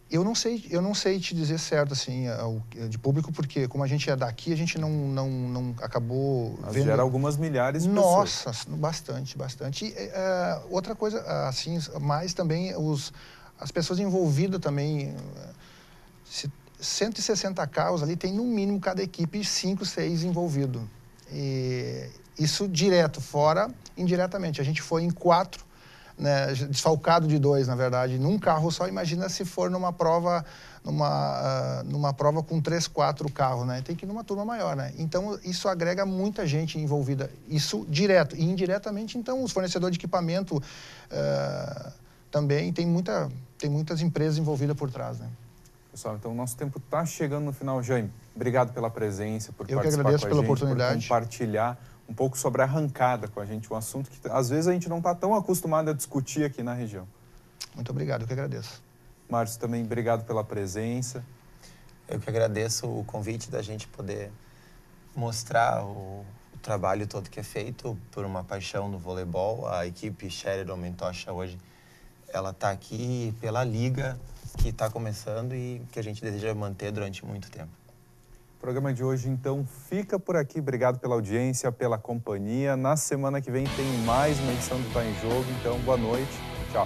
Eu não sei te dizer certo, assim, de público, porque como a gente é daqui, a gente não acabou vendo... Gera algumas milhares de pessoas. pessoas. Nossa, bastante. E, outra coisa, assim, mais também, as pessoas envolvidas também... 160 carros ali, tem no mínimo cada equipe 5, 6 envolvidos. E isso direto, fora indiretamente. A gente foi em 4, né, desfalcado de 2, na verdade, num carro só. Imagina se for numa prova com 3, 4 carros, né? Tem que ir numa turma maior, né? Então, isso agrega muita gente envolvida. Isso direto. E indiretamente, então, os fornecedores de equipamento também tem muitas empresas envolvidas por trás, né? Pessoal, então o nosso tempo está chegando no final. Jaime, obrigado pela presença, por participar Eu que agradeço com a pela gente, oportunidade. por compartilhar um pouco sobre a arrancada com a gente, um assunto que às vezes a gente não está tão acostumado a discutir aqui na região. Muito obrigado, eu que agradeço. Márcio, também obrigado pela presença. Eu que agradeço o convite da gente poder mostrar o trabalho todo que é feito por uma paixão no voleibol. A equipe Sheridan Mentocha hoje, ela está aqui pela liga que está começando e que a gente deseja manter durante muito tempo. O programa de hoje, então, fica por aqui. Obrigado pela audiência, pela companhia. Na semana que vem tem mais uma edição do Tá em Jogo. Então, boa noite. Tchau.